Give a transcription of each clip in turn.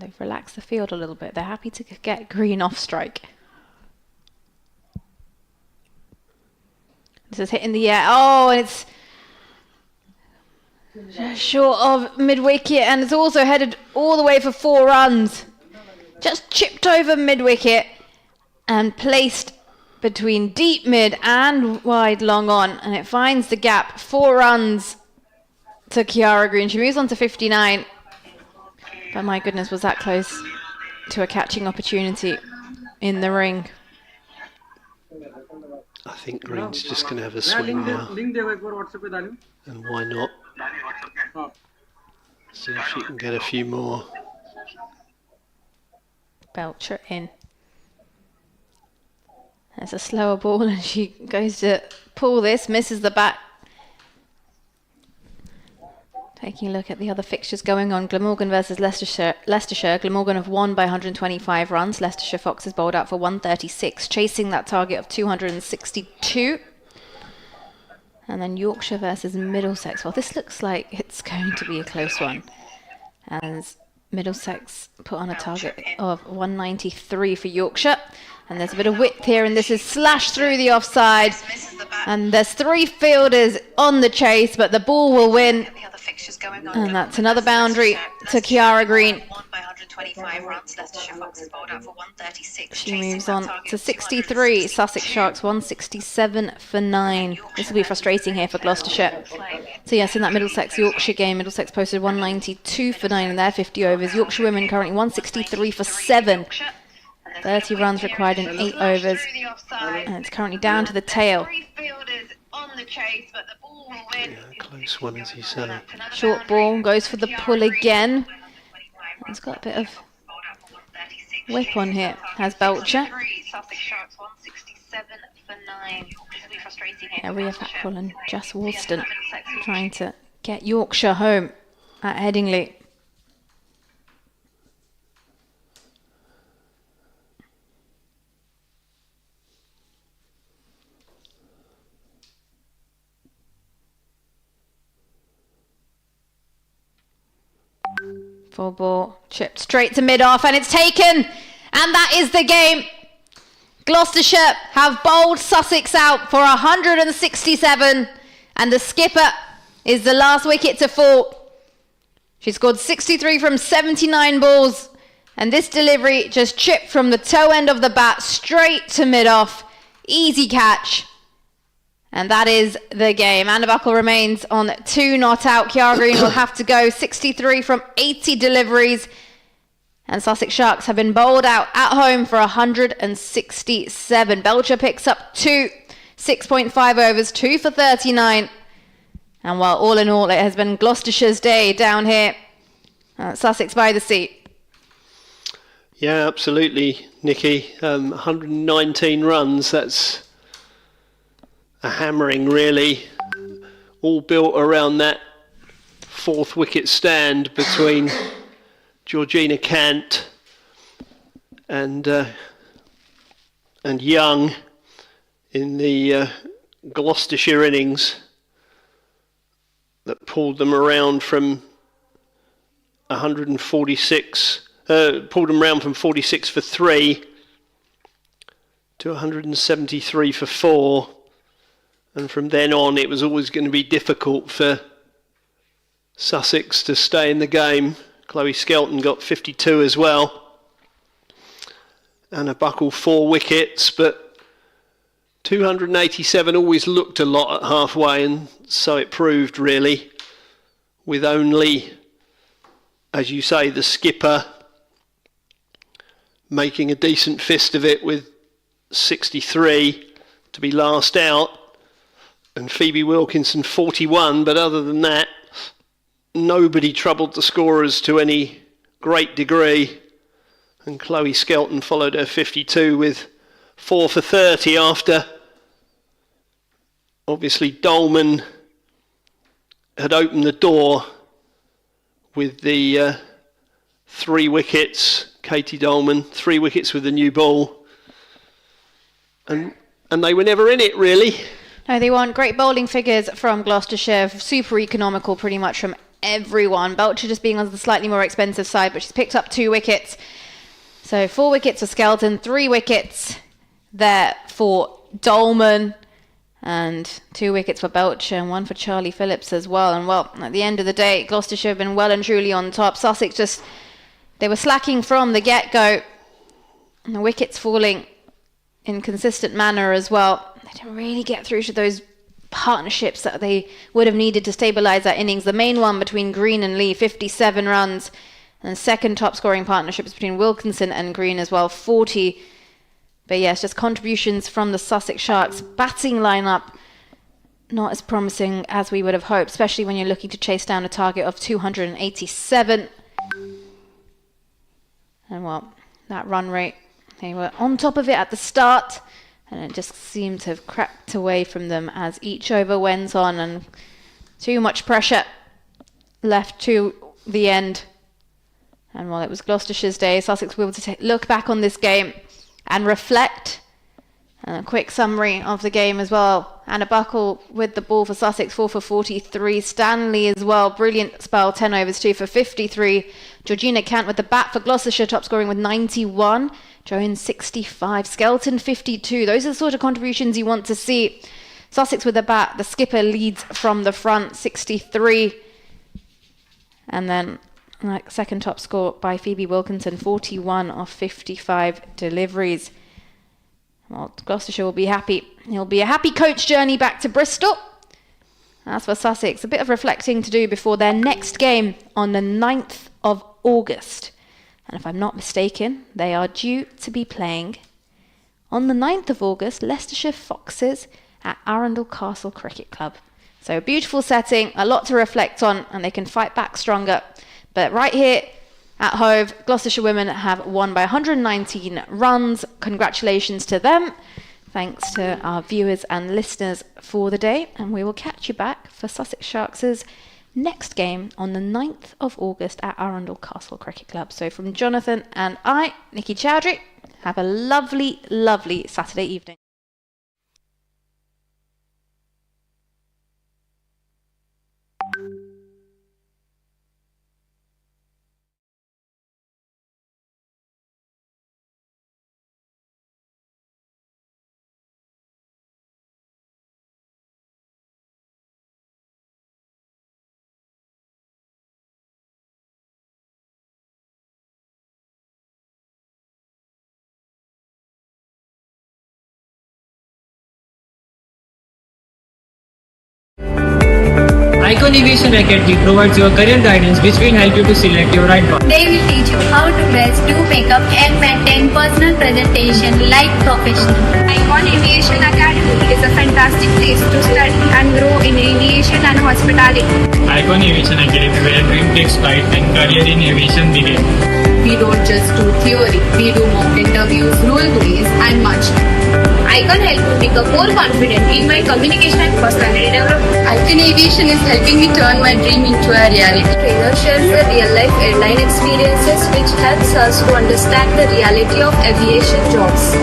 they've relaxed the field a little bit. They're happy to get green off strike. This is hitting the air. Oh, and it's short of mid-wicket, and it's also headed all the way for 4 runs. Just chipped over mid-wicket and placed between deep mid and wide long on, and it finds the gap. 4 runs to Kiara Green. She moves on to 59. But my goodness, was that close to a catching opportunity in the ring. I think Green's just going to have a swing now. And why not? See if she can get a few more. Belcher in. There's a slower ball and she goes to pull this, misses the bat. Taking a look at the other fixtures going on. Glamorgan versus Leicestershire. Glamorgan have won by 125 runs. Leicestershire Foxes bowled out for 136, chasing that target of 262. And then Yorkshire versus Middlesex. Well, this looks like it's going to be a close one. As Middlesex put on a target of 193 for Yorkshire. And there's a bit of width here, and this is slashed through the offside. And there's 3 fielders on the chase, but the ball will win. And that's another boundary to Kiara Green. She moves on to 63. Sussex Sharks 167 for 9. This will be frustrating here for Gloucestershire. So yes, in that Middlesex-Yorkshire game, Middlesex posted 192 for 9 in their 50 overs. Yorkshire women currently 163 for 7. 30 runs required in 8 overs. And it's currently down to the tail. Yeah, close one, as you say. Short ball goes for the pull again. It's got a bit of whip on here, has Belcher. Ria Fackrell and Jess Walston trying to get Yorkshire home at Headingley. Full ball, chipped straight to mid-off, and it's taken, and that is the game. Gloucestershire have bowled Sussex out for 167, and the skipper is the last wicket to fall. She scored 63 from 79 balls, and this delivery just chipped from the toe end of the bat straight to mid-off. Easy catch. And that is the game. Anna Buckle remains on 2 not out. Kiara Green will have to go 63 from 80 deliveries. And Sussex Sharks have been bowled out at home for 167. Belcher picks up 2, 6.5 overs, 2 for 39. And while all in all, it has been Gloucestershire's day down here at Sussex by the Sea. Yeah, absolutely, Nikki. 119 runs, that's a hammering, really, all built around that 4th wicket stand between Georgina Kant and Young in the Gloucestershire innings that pulled them around from 146, pulled them around from 46 for 3 to 173 for 4. And from then on, it was always going to be difficult for Sussex to stay in the game. Chloe Skelton got 52 as well. Anna Buckle 4 wickets, but 287 always looked a lot at halfway, and so it proved, really, with only, as you say, the skipper making a decent fist of it with 63 to be last out. And Phoebe Wilkinson 41, but other than that, nobody troubled the scorers to any great degree. And Chloe Skelton followed her 52 with 4 for 30 after obviously Dolman had opened the door with the 3 wickets. Katie Dolman, 3 wickets with the new ball. And they were never in it, really. No, they want great bowling figures from Gloucestershire, super economical pretty much from everyone. Belcher just being on the slightly more expensive side, but she's picked up 2 wickets. So 4 wickets for Skelton, 3 wickets there for Dolman, and 2 wickets for Belcher and 1 for Charlie Phillips as well. And well, at the end of the day, Gloucestershire have been well and truly on top. Sussex they were slacking from the get-go. And the wickets falling in consistent manner as well. They didn't really get through to those partnerships that they would have needed to stabilise that innings. The main one between Green and Lee, 57 runs. And second top scoring partnerships between Wilkinson and Green as well, 40. But yes, just contributions from the Sussex Sharks. Batting lineup not as promising as we would have hoped, especially when you're looking to chase down a target of 287. And well, that run rate, they were on top of it at the start, and it just seemed to have crept away from them as each over went on, and too much pressure left to the end. And while it was Gloucestershire's day, Sussex were able to look back on this game and reflect. And a quick summary of the game as well. Anna Buckle with the ball for Sussex, 4 for 43. Stanley as well, brilliant spell, 10 overs, 2 for 53. Georgina Cant with the bat for Gloucestershire, top scoring with 91. Jones 65. Skelton 52. Those are the sort of contributions you want to see. Sussex with the bat, the skipper leads from the front, 63. And then second top score by Phoebe Wilkinson, 41 of 55 deliveries. Well, Gloucestershire will be happy. It'll be a happy coach journey back to Bristol. As for Sussex, a bit of reflecting to do before their next game on the 9th of August. And if I'm not mistaken, they are due to be playing on the 9th of August, Leicestershire Foxes at Arundel Castle Cricket Club. So a beautiful setting, a lot to reflect on, and they can fight back stronger. But right here at Hove, Gloucestershire women have won by 119 runs. Congratulations to them. Thanks to our viewers and listeners for the day. And we will catch you back for Sussex Sharks' next game on the 9th of August at Arundel Castle Cricket Club. So from Jonathan and I, Nikki Chowdhury, have a lovely, lovely Saturday evening. Icon Aviation Academy provides your career guidance which will help you to select your right path. They will teach you how to dress, do makeup and maintain personal presentation like professional. Icon Aviation Academy is a fantastic place to study and grow in aviation and hospitality. Icon Aviation Academy where dream takes flight and career in aviation begins. We don't just do theory, we do mock interviews, role plays and much. Icon help me become more confident in my communication and personality development. Icon Aviation is helping me turn my dream into a reality. Trainer shares the real-life airline experiences which helps us to understand the reality of aviation jobs.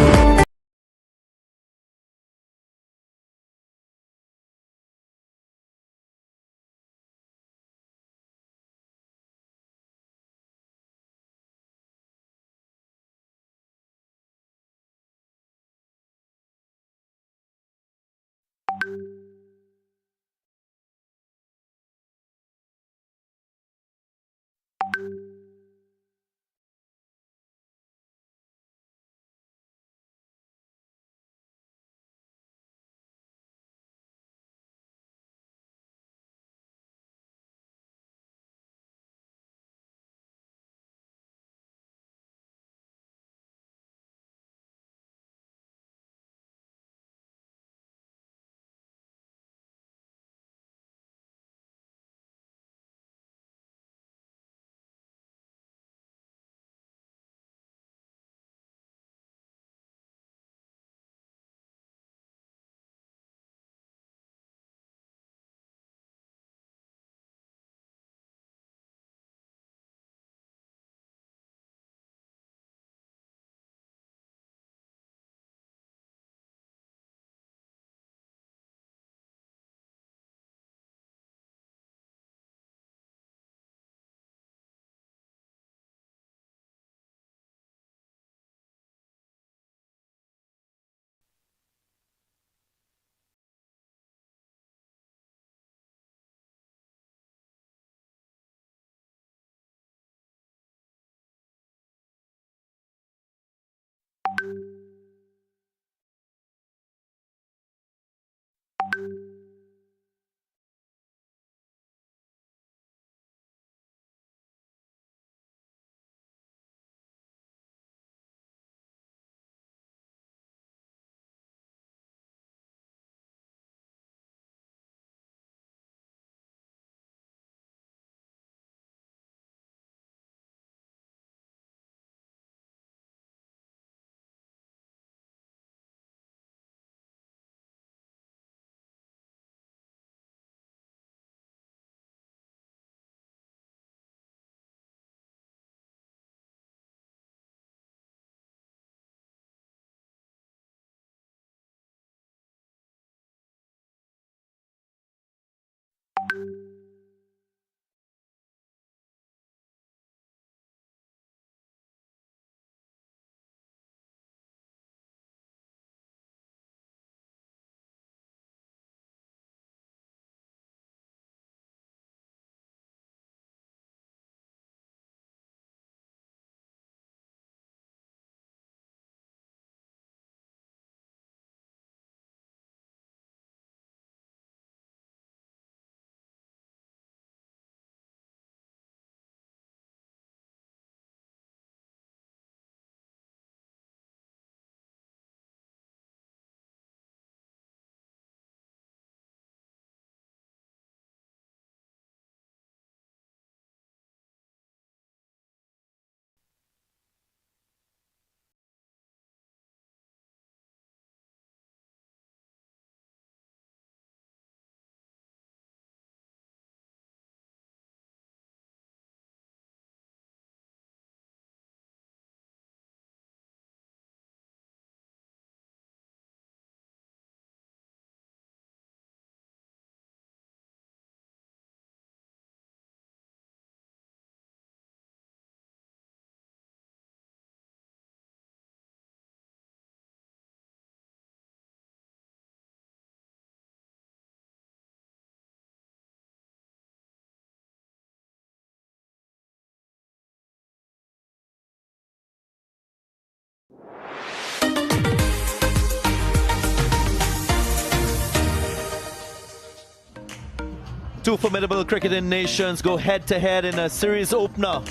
Two formidable cricketing nations go head-to-head in a series opener.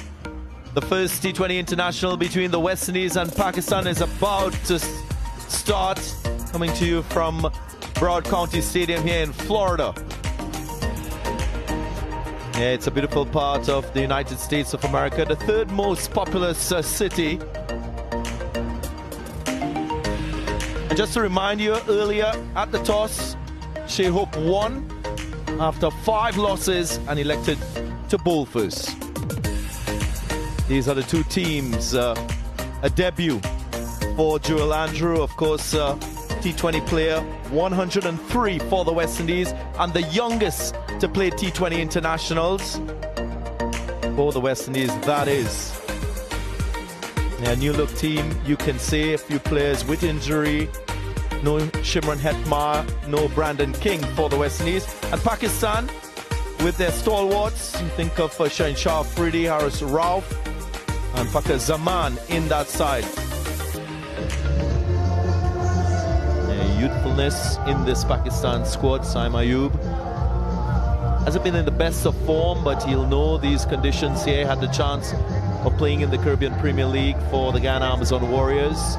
The first T20 international between the West Indies and Pakistan is about to start. Coming to you from Broad County Stadium here in Florida. Yeah, it's a beautiful part of the United States of America, the third most populous city. And just to remind you, earlier at the toss, Shai Hope won after 5 losses and elected to bowl first. These are the two teams. A debut for Joel Andrew, of course, T20 player, 103 for the West Indies, and the youngest to play T20 internationals for the West Indies, that is. A new look team, you can say, a few players with injury. No Shimron Hetmar, no Brandon King for the West Indies. And Pakistan, with their stalwarts, you think of Shaheen Shah Afridi, Haris Rauf, and Fakhar Zaman in that side. Youthfulness in this Pakistan squad. Saim Ayub hasn't been in the best of form, but he'll know these conditions here. Had the chance of playing in the Caribbean Premier League for the Guyana Amazon Warriors.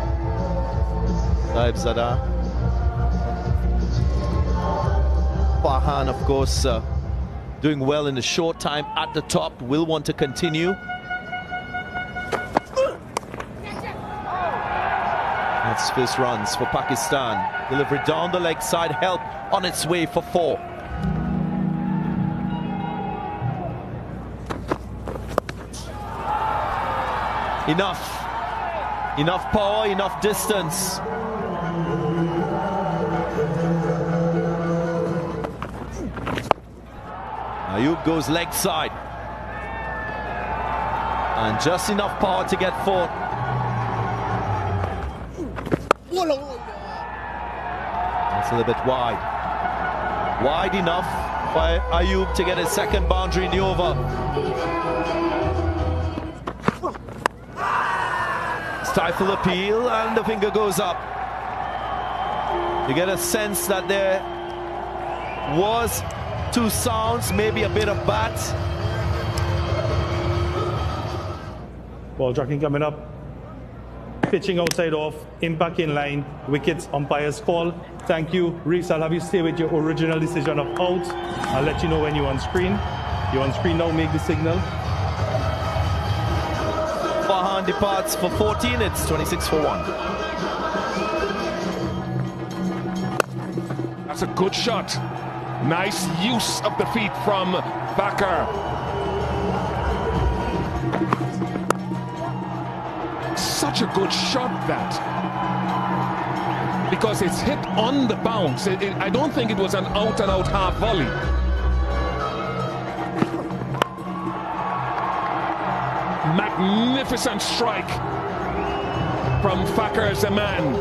Saib Zada. Farhan, of course, doing well in the short time at the top, will want to continue. That's first runs for Pakistan. Delivery down the leg side, help on its way for 4. Enough power, enough distance. Ayub goes leg side. And just enough power to get 4. That's a little bit wide. Wide enough for Ayub to get his second boundary in the over. Stifle appeal and the finger goes up. You get a sense that there was 2 sounds, maybe a bit of bat. Ball tracking coming up. Pitching outside off, impact in line, wickets, umpire's call. Thank you. Reese, I'll have you stay with your original decision of out. I'll let you know when you're on screen. You're on screen now, make the signal. Farhan departs for 14, it's 26 for 1. That's a good shot. Nice use of the feet from Fakhar. Such a good shot, that, because it's hit on the bounce. I don't think it was an out-and-out half volley. Magnificent strike from Fakhar Zaman.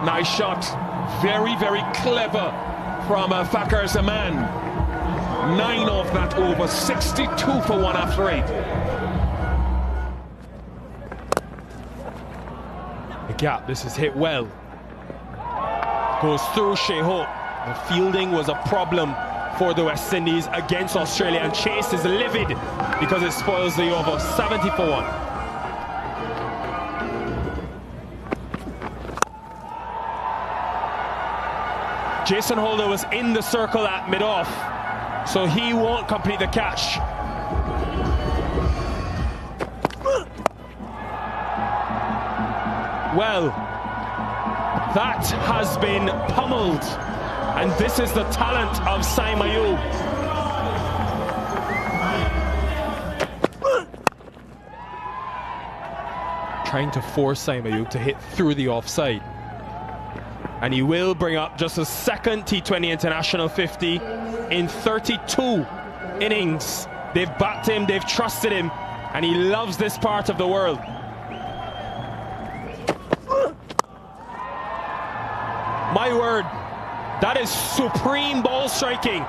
Nice shot, very, very clever from Fakhar Zaman. 9 of that over, 62 for 1 after 8. The gap, this is hit well. Goes through Shai Hope. The fielding was a problem for the West Indies against Australia, and Chase is livid because it spoils the over, 70 for 1. Jason Holder was in the circle at mid-off, so he won't complete the catch. Well, that has been pummeled, and this is the talent of Saim Ayub. Trying to force Saim Ayub to hit through the offside. And he will bring up just a second T20 International 50 in 32 innings. They've backed him, they've trusted him, and he loves this part of the world. My word, that is supreme ball striking.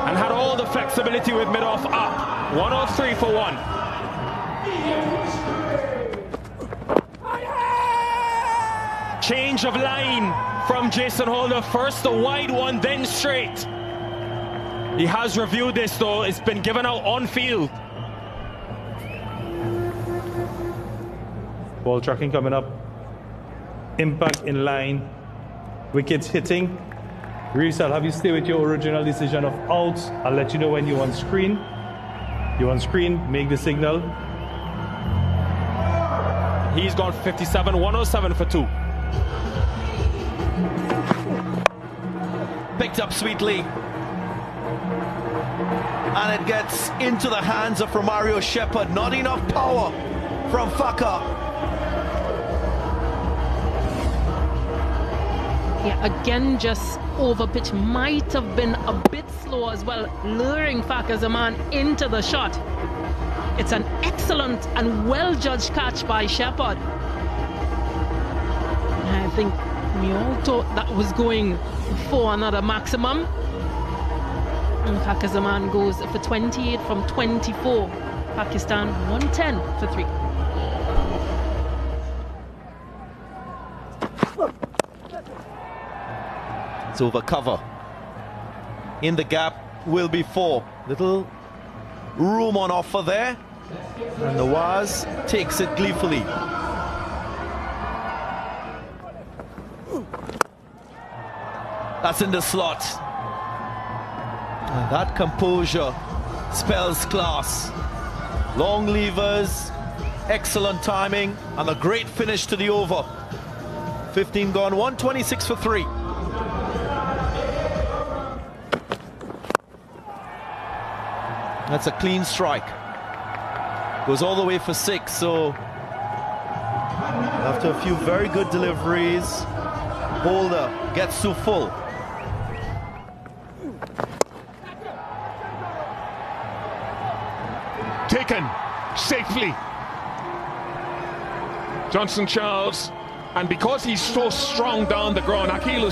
And had all the flexibility with mid-off up. 103 for 1. Change of line from Jason Holder. First the wide one, then straight. He has reviewed this though. It's been given out on field. Ball tracking coming up. Impact in line. Wickets hitting. Reese, I'll have you stay with your original decision of outs. I'll let you know when you're on screen. You're on screen, make the signal. He's gone 57, 107 for 2. Picked up sweetly. And it gets into the hands of Romario Shepherd. Not enough power from Faka. Yeah, again, just over pitch. Might have been a bit slow as well, luring Faker Zaman into the shot. It's an excellent and well-judged catch by Shepherd. I think we all thought that was going for another maximum. And Faker Zaman goes for 28 from 24. Pakistan 110 for 3. It's over cover. In the gap will be 4. Little room on offer there. And Nawaz takes it gleefully. That's in the slot. And that composure spells class. Long levers, excellent timing, and a great finish to the over. 15 gone, 126 for 3. That's a clean strike. Goes all the way for 6, so after a few very good deliveries, Holder gets to full. Taken safely. Johnson Charles, and because he's so strong down the ground, Akeal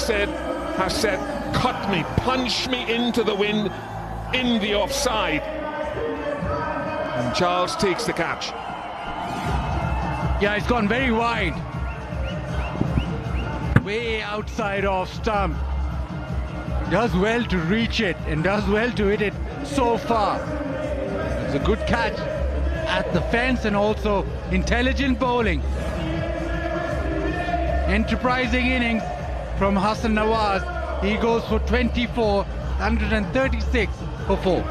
has said, cut me, punch me into the wind, in the offside. And Charles takes the catch. Yeah, it's gone very wide. Way outside off stump. Does well to reach it and does well to hit it so far. It's a good catch at the fence and also intelligent bowling. Enterprising innings from Hassan Nawaz. He goes for 24, 136 for 4.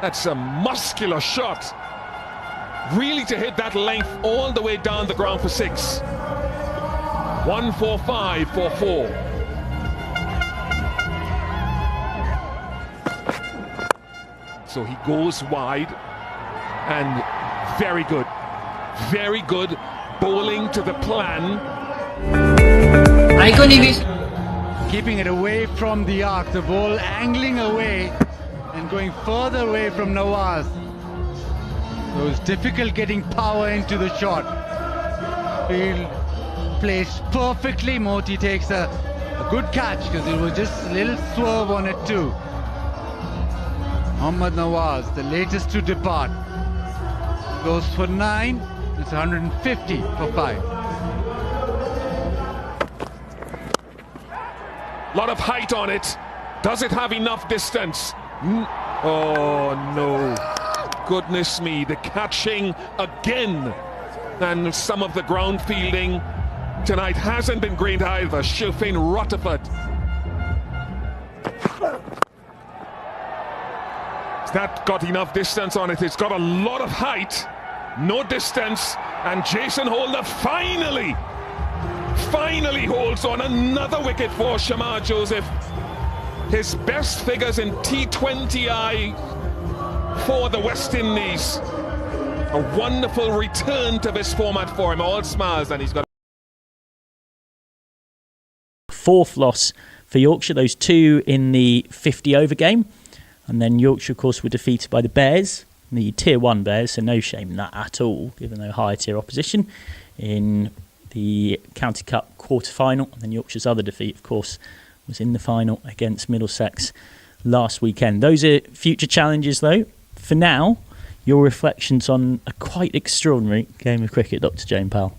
That's a muscular shot. Really to hit that length all the way down the ground for 6. 145 for 4. So he goes wide and very good bowling to the plan. Keeping it away from the arc, the ball angling away and going further away from Nawaz. So it's difficult getting power into the shot. Field placed perfectly. Moti takes a good catch because it was just a little swerve on it too. Mohammad Nawaz, the latest to depart, goes for 9. It's 150 for 5. Lot of height on it. Does it have enough distance? Oh no. Goodness me, the catching again. And some of the ground fielding tonight hasn't been great either. Shilfain Rutherford. That got enough distance on it. It's got a lot of height, no distance, and Jason Holder finally holds on another wicket for Shamar Joseph. His best figures in T20I for the West Indies. A wonderful return to this format for him. All smiles, and he's got 4th loss for Yorkshire. Those 2 in the 50-over game. And then Yorkshire, of course, were defeated by the Bears, the Tier 1 Bears, so no shame in that at all, given their higher tier opposition in the County Cup quarter-final. And then Yorkshire's other defeat, of course, was in the final against Middlesex last weekend. Those are future challenges, though. For now, your reflections on a quite extraordinary game of cricket, Dr. Jane Powell.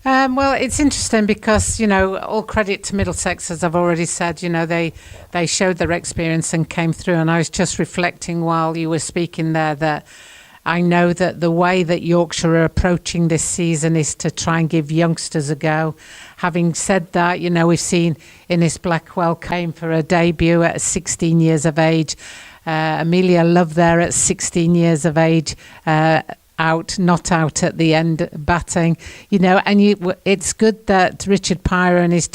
Well, it's interesting because, you know, all credit to Middlesex, as I've already said, you know, they showed their experience and came through. And I was just reflecting while you were speaking there that I know that the way that Yorkshire are approaching this season is to try and give youngsters a go. Having said that, you know, we've seen Innes Blackwell came for a debut at 16 years of age. Amelia Love there at 16 years of age. Not out at the end batting, you know, and it's good that Richard Pyre and his